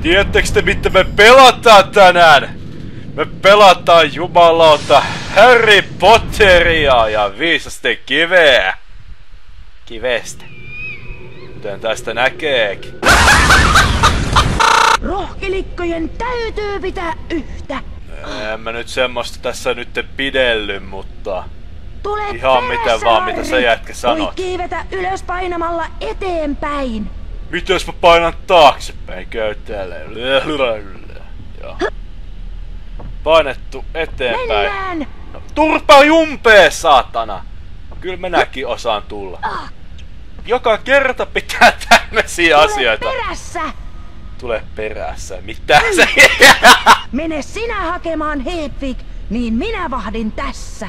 Tiedättekö te mitä me pelataan tänään? Me pelataan jumalauta Harry Potteria ja viisasten kiveä. Kivestä. Kuten tästä näkeekin. Rohkelikkojen täytyy pitää yhtä. En mä nyt semmoista tässä nyt pidelly, mutta... Tule ihan perässä, mitä vaan, mitä sä jätkä sanot. Voi kiivetä ylös painamalla eteenpäin. Mitä jos mä painan taaksepäin? Käy täällä. Joo. Painettu eteenpäin. Mennään! No, turpa jumpee, saatana! Kyllä minäkin osaan tulla. Joka kerta pitää tämmösiä asioita. Tule perässä! Tule perässä. Mitä se? Mene sinä hakemaan Hedvig, niin minä vahdin tässä.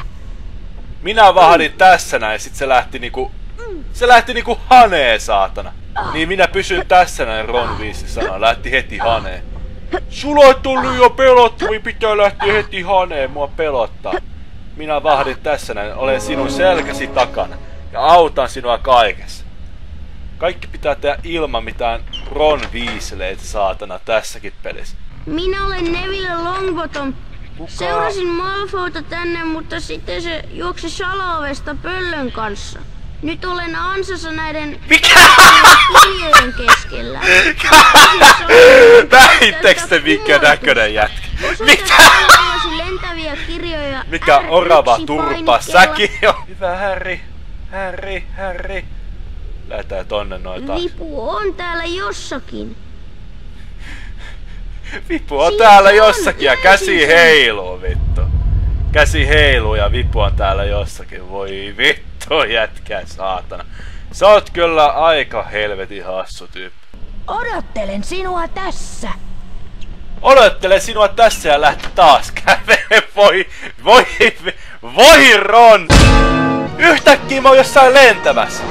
Minä vahdin tässä näin, sit se lähti niinku... Se lähti niinku hanee, saatana. Niin minä pysyn tässä näin, Ron Weasley sanoi. Lähti heti haneen. Sulla on tullut jo pelottui, pitää lähteä heti haneen, mua pelottaa. Minä vahdin tässä näin, olen sinun selkäsi takana. Ja autan sinua kaikessa. Kaikki pitää tehdä ilman mitään Ron Weasleytä, saatana, tässäkin pelissä. Minä olen Neville Longbottom. Kuka? Seurasin Malfoyta tänne, mutta sitten se juoksi Salovesta pöllön kanssa. Nyt olen ansassa näiden kirjojen keskellä. Näittekö te mikä näköinen jätkä? Mitä? Lentäviä kirjoja. Mikä orava turpa painikkeella. säkin on? Hyvä Harry. Lähetään tonne noin taas. Vipu on täällä jossakin. Vipu on Siinä täällä on, jossakin ja käsi löysin sen. heiluu, vittu. Käsi heiluu ja vipu on täällä jossakin. Voi vittu, jätkä, saatana. Sä oot kyllä aika helvetin hassu tyyppi. Odottelen sinua tässä. Odottelen sinua tässä ja lähti taas kävelemään. Voi Ron! Yhtäkkiä mä oon jossain lentämässä.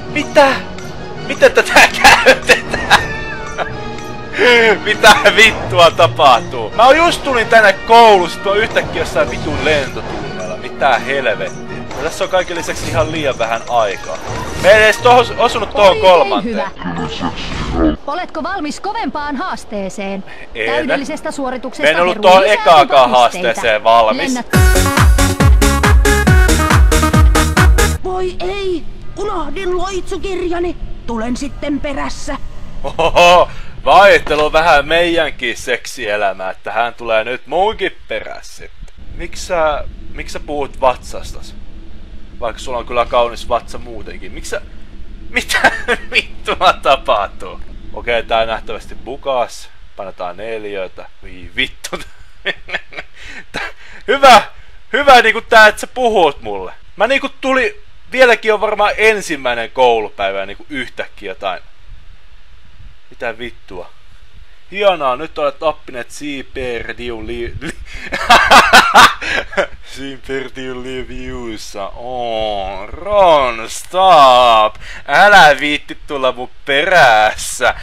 Mitä? Miten tätä käytetään? Mitä vittua tapahtuu? Mä tulin tänne koulusta, tuo yhtäkkiä jossain vitun lentotunnella. Mitä helvettiä? Ja tässä on kaiken lisäksi ihan liian vähän aikaa. Me ei edes osunut tohon kolmanteen. Oletko valmis kovempaan haasteeseen? En. Täydellisestä suorituksesta En ollut heruu tuohon lisää ekaakaan pisteitä. haasteeseen valmis. Voi ei, unohdin loitsukirjani. Tulen sitten perässä. Ohoho, vaihtelu vähän meidänkin seksielämää, että hän tulee nyt muunkin perässä. Miksi sä puhut vatsastas? Vaikka sulla on kyllä kaunis vatsa muutenkin. Mitä vittua tapahtuu? Okei, tää nähtävästi bukas. Painetaan 4. Voi vittu. Hyvä niinku tää, että sä puhut mulle. Mä niinku vieläkin on varmaan ensimmäinen koulupäivä niinku yhtäkkiä jotain. Mitä vittua? Hienoa, nyt olet oppineet Simperdiuliviussa. Oh, Ron, stop! Älä viitti tulla mun perässä.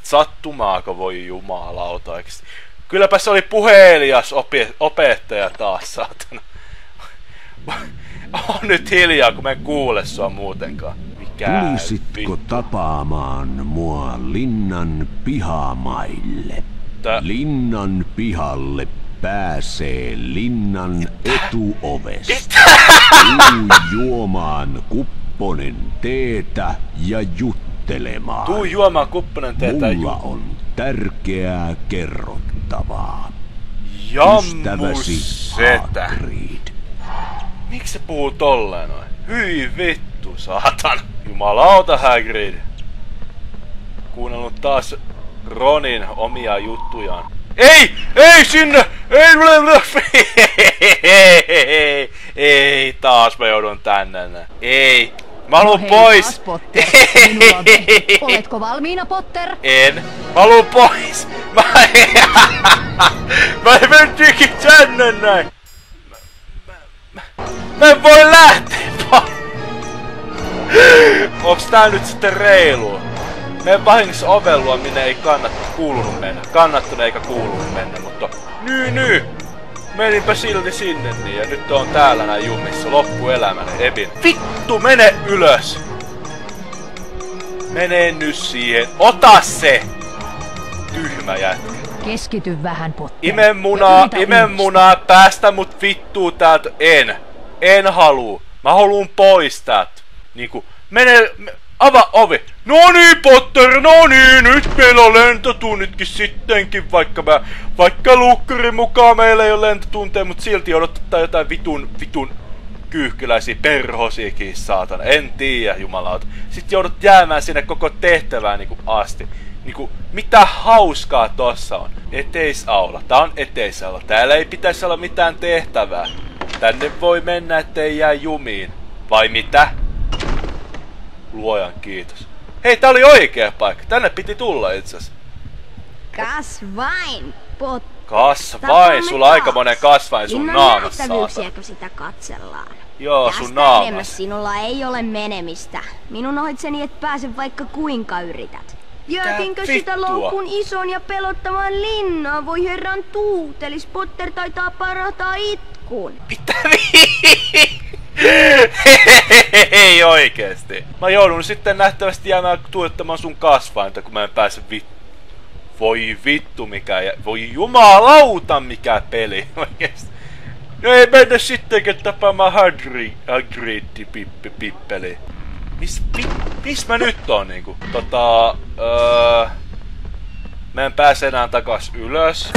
Sattumaako voi jumalauta oikeesti? Kylläpä se oli puhelias opettaja taas, saatana. On nyt hiljaa, kun mä en kuule sua muutenkaan. Tulisitko tapaamaan mua linnan pihamaille? Linnan pihalle pääsee linnan etuovesta. Tuu juomaan kupponen teetä ja juttelemaan. Tuu juomaan kupponen teetä ja Mulla on tärkeää kerrottavaa. Jammus setä. Hagrid. Miksi se puhuu tolleen noin? Hyi vittu, saatan. Jumalauta, Hagrid. Kuunnellut taas Ronin omia juttujaan. Ei sinne! Ei, taas mä joudun tänne. Ei. Mä haluun pois. Oletko valmiina, Potter? En. Mä haluun pois. Mä en mentykin tänne näin. Mä en voi lähteä pois. Onks tää nyt sitten reilua? Meidän vahingossa ovellua, minne ei kuulunut mennä. Kannattanut eikä kuulunut mennä, mutta... Meninpä silti sinne niin, ja nyt on täällä näin jumissa. Loppuelämäni, Evin. Vittu, mene ylös! Mene nyt siihen. Ota se! Tyhmä jätkä. Keskity vähän, Potter. Ime munaa, päästä mut vittuu täältä. En haluu. Mä haluun pois täältä. Niinku, avaa ovi. No niin, Potter, no niin, nyt meillä on lentotunnitkin sittenkin, vaikka lukkarin mukaan meillä ei ole lentotunteja, mut silti odottaa jotain vitun kyyhkyläisiä perhosiakin, saatana. En tiedä, jumalauta. Sitten joudut jäämään sinne koko tehtävään niinku asti. Niinku, mitä hauskaa tossa on? Eteisaula. Tää on eteisaula. Täällä ei pitäisi olla mitään tehtävää. Tänne voi mennä, ettei jää jumiin. Vai mitä? Luojan kiitos. Hei, tää oli oikea paikka. Tänne piti tulla itseasiassa. Kasvain, Potter. Kasvain? Sulla on aika monen kasvain sun naamassa. Nähtävyyksiäkö sitä katsellaan? Joo, sun naamassa. Sinulla ei ole menemistä. Minun ohitseni et pääse vaikka kuinka yrität. Jätinkö sitä loukun ison ja pelottavan linnaan? Voi herran tuutelis, Potter taitaa parahtaa itkuun. Mitä Ei oikeesti. Mä joudun sitten nähtävästi jäämään tuottamaan sun kasvainta, kun mä en pääse Voi vittu mikä voi jumalauta mikä peli oikeesti. No ei mennä sittenkin tapaamaan Hagrid-pippeli. Miss mä nyt on niinku? Mä en pääse enää takas ylös.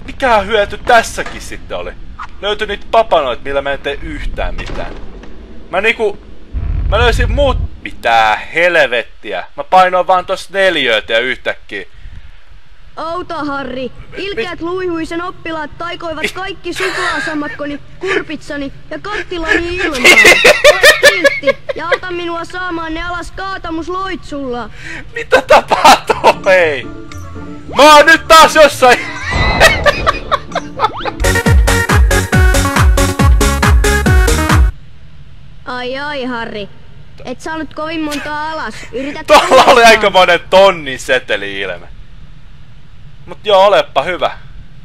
Mikä hyöty tässäkin sitten oli? Löytyi niitä papanoita, millä mä en tee yhtään mitään. Mä löysin muut... Mitä helvettiä? Mä painoin vaan tossa 4 ja yhtäkkiä. Outa, Harri. Ilkeät luihuisen oppilaat taikoivat kaikki suklaasammakkoni, kurpitsani ja kattilani ilmaan. Ole kiltti ja auta minua saamaan ne alas kaatamusloitsulla. Mitä tapahtuu? Hei! Mä oon nyt taas jossain... Ai, Harri. Et saanut kovin montaa alas. Yrität... Tuolla oli aikamoinen tonnin seteli-ilme. Mut joo, olepa hyvä.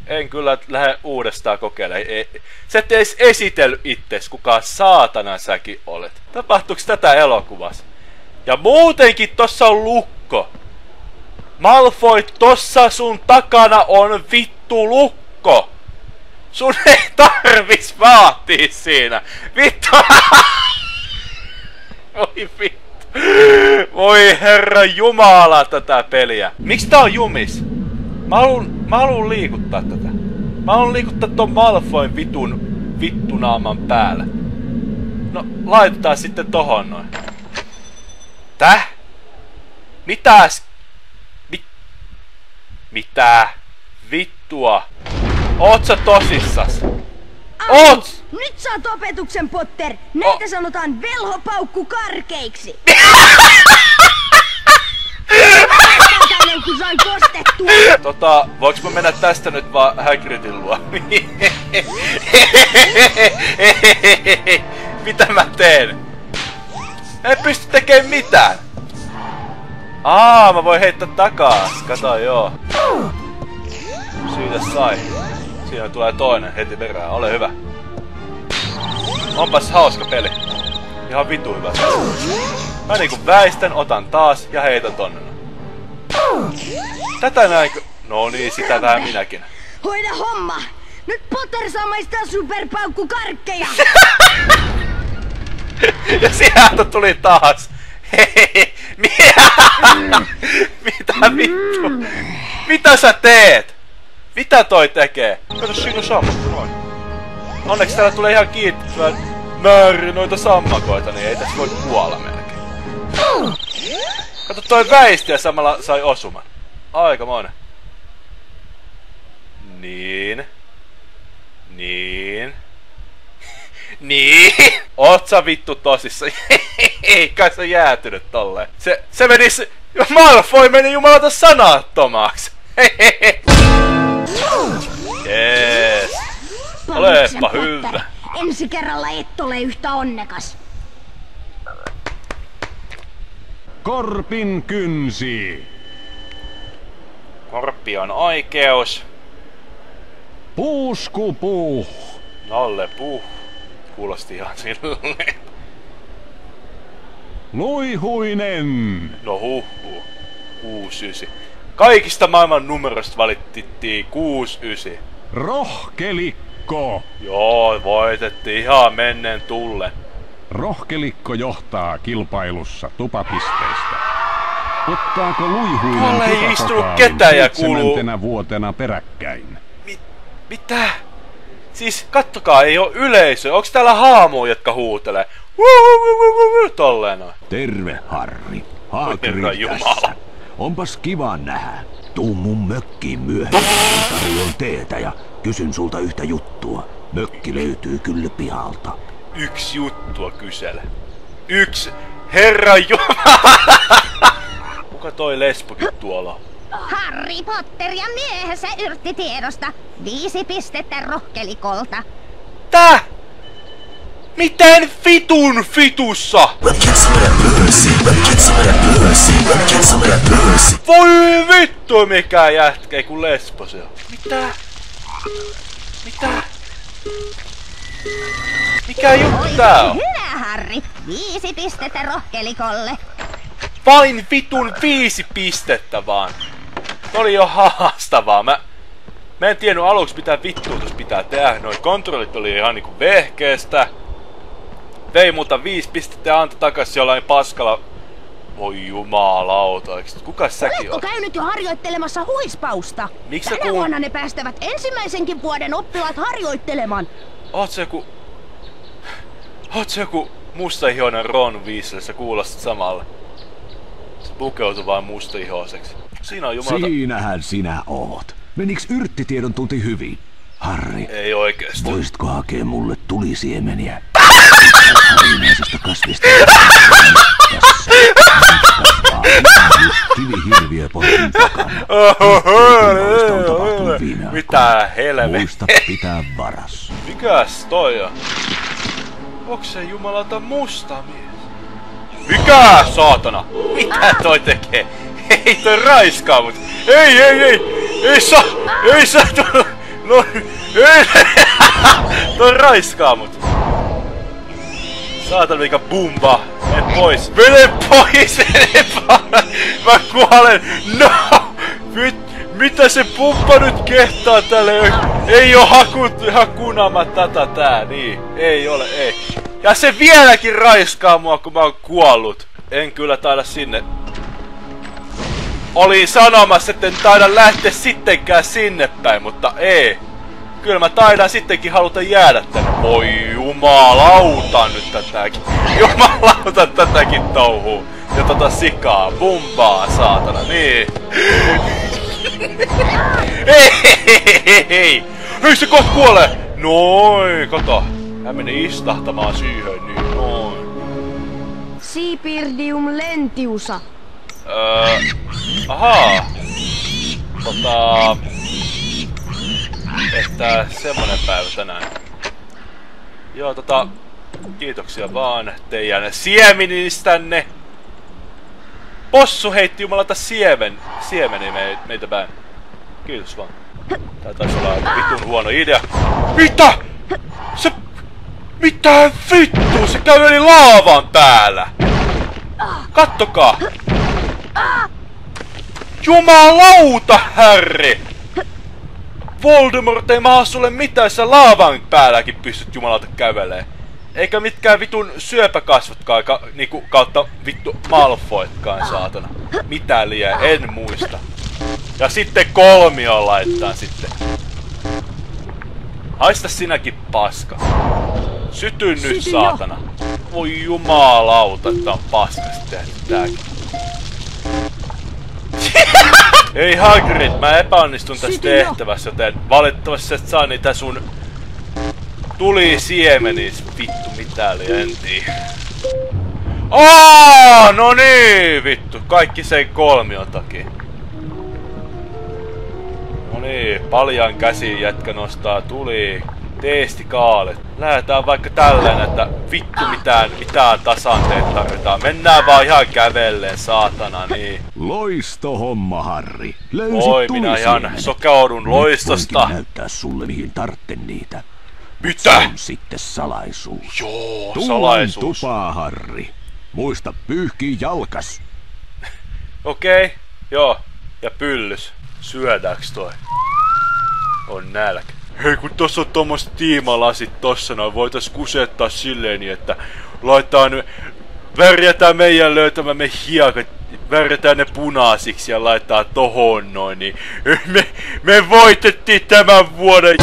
En kyllä lähde uudestaan kokeilemaan. Sä et edes esitellyt itses, kuka saatana säkin olet. Tapahtuuks tätä elokuvassa? Ja muutenkin tossa on lukko. Malfoy, tossa sun takana on vittu lukko. Sun ei tarvis vaatii siinä. Vittu. Voi vittu. Voi herra jumala tätä peliä. Miksi tää on jumis? Mä haluun liikuttaa tätä. Mä haluun liikuttaa ton Malfoyn vittunaaman päälle. No, laitetaan sitten tohon noin. Täh? Mitäs? Mitä? Vittua? Oot sä tosissas? Oot! Nyt saat opetuksen, Potter! Näitä sanotaan velhopaukkukarkeiksi! Kun sain kostettua! Voinko mä mennä tästä nyt vaan Hagridin luo? Mitä mä teen? En pysty tekemään mitään! Mä voin heittää takas. Kato, joo. Siitä sai. Siinä tulee toinen heti perään. Ole hyvä. Onpas hauska peli. Ihan vitu hyvä. Mä niinku väistän, otan taas ja heitän tonne. Tätä näinkö? No niin, sitä vähän minäkin. Hoida homma! Nyt Potter saa maistaa superpaukkukarkkeja! Ja sieltä tuli taas. Hei, mitä vittu? Mitä sä teet? Mitä toi tekee? Kato, siinä on sammakko noin. Onneksi täällä tulee ihan kiittävää määrin noita sammakoita, niin ei tässä voi kuolla melkein. Kato, toi väisti ja samalla sai osuman. Aikamoinen. Niin. Oot sä vittu tosissa? Ei kai se jäätynyt tolleen. Se meni... Malfoy meni jumalata sanattomaksi. Jees. Olepa hyvä. Ensi kerralla et ole yhtä onnekas. Korpin kynsi. Korppi on oikeus. Puusku puh. Nalle puh. Kuulosti ihan silleen. Luihuinen! No huhhuh. 69. Kaikista maailman numeroista valittiin 69. Rohkelikko! Joo, voitettiin ihan menneen tullen. Rohkelikko johtaa kilpailussa tupapisteistä. Ottaako Luihuinen Tuolla ei istunut tupakokaalin ketään ja kuuluu... 7. vuotena peräkkäin? Mitä? Siis kattokaa, ei oo yleisö. Onks täällä haamuja, jotka huutelee? Tolleen noin. Terve, Harri. Haakeri Herra Jumala. tässä. Onpas kiva nähdä. Tuu mun mökkiin myöhemmin. Tarjoan teetä ja kysyn sulta yhtä juttua. Mökki löytyy kyllä pihalta. Yksi juttua kysele. Yksi. Herra Jumala. Kuka toi lesbokin tuolla? Harry Potter ja miehensä yrttitiedosta. 5 pistettä rohkelikolta. Tää? Miten vitun vitussa? Voi vittu mikä jätkä, ei kun lesbo se on. Mitä? Mikä juttu tää on? Hyvä, Harry. 5 pistettä rohkelikolle. Vain vitun 5 pistettä vaan. Oli jo haastavaa. Mä en tiennyt aluksi mitä vittua tuossa pitää tehdä. Noi kontrollit oli ihan niinku vehkeestä. Vei muuta 5 pistettä ja antoi takas jollain paskalla. Voi jumalauta, kuka säkin Oletko oot? käynyt jo harjoittelemassa huispausta? Miksi sä Tänä vuonna ne päästävät ensimmäisenkin vuoden oppilaat harjoittelemaan. Oot se joku mustaihoinen Ron Weasley, sä kuulostat samalle. Se pukeutui vain mustaihoiseksi. Siinä on jumalata... Siinähän sinä oot. Meniks yrttitiedon tunti hyvin? Harri, Ei oikeesti. voisitko hakea mulle tulisiemeniä? Harvinaisesta kasvista. Kivihirviöportin takana. Kuinka on tapahtunut viime aikoina? Mitä helvettiä? Muista pitää varas. Mikäs toi on? Onks se jumalata musta mies? Mikä saatana? Mitä toi tekee? Ei toi raiskaa mut. Ei saa no ei. Toi raiskaa mut. Saatana mikä bumba. Mene pois. Mene pois. Mä kuolen. No. Mitä se pumpa nyt kehtaa tälle? Ei oo hakunama tätä tää, niin. Ei ole, ei. Ja se vieläkin raiskaa mua, kun mä oon kuollut. En kyllä taida sinne. Olin sanomassa, etten taida lähteä sittenkään sinne päin, mutta ei. Kyllä mä taidan sittenkin haluta jäädä tänne. Voi jumalauta nyt tätäkin. Jumalauta tätäkin touhuu. Ja tota sikaa, bumbaa saatana, niin. Ei se kohta kuolee! Noin, kato. Hän meni istahtamaan siihen, niin noin. Sipirdium lentiusa. Ahaa. Että semmonen päivä tänään. Joo, kiitoksia vaan teidän siemenistänne. Possu heitti jumalata siemeni meitä päin. Kiitos vaan. Tää taisi olla vitun huono idea. Mitä? Mitä vittu? Se käy yli laavan päällä. Kattokaa. Jumalauta, Harry! Voldemort ei maha sulle mitään, sä laavan päälläkin pystyt jumalauta kävelee. Eikä mitkään vitun syöpäkasvotkaan niinku kautta vittu Malfoytkaan saatana. Mitä liian, en muista. Ja sitten kolmioon laittaa sitten. Haista sinäkin paska. Syty nyt saatana. Voi jumalauta, että on paskasti tehty tääkin. Ei Hagrid, mä epäonnistun tässä tehtävässä, joten valitettavasti et saa niitä sun tulisiemeniä. Vittu mitä en tiedä. No niin, vittu. Kaikki sen kolmion takia. No niin, paljan käsiin jätkä nostaa tuli. Teestikaalet. Lähetään vaikka tälleen, että vittu mitään tasanteet tarvitaan. Mennään vaan ihan kävelleen, saatana, niin. Loisto homma, Harri. Löysit Oi, minä ihan sokeudun loistosta. Voinkin näyttää sulle, mihin tartte niitä. Mitä? Se on sitten salaisuus. Joo, Tuon salaisuus. tupaa, Harri. Muista pyyhkii jalkas. Okei, joo. Ja pyllys. Syödääks toi? On nälkä. Hei, kun tossa on tommoset tiimalasit tossa noin, voitais kusettaa silleen, että värjätään meidän löytämämme hiekat, värjätään ne punaisiksi ja laittaa tohon noin, niin me voitettiin tämän vuoden.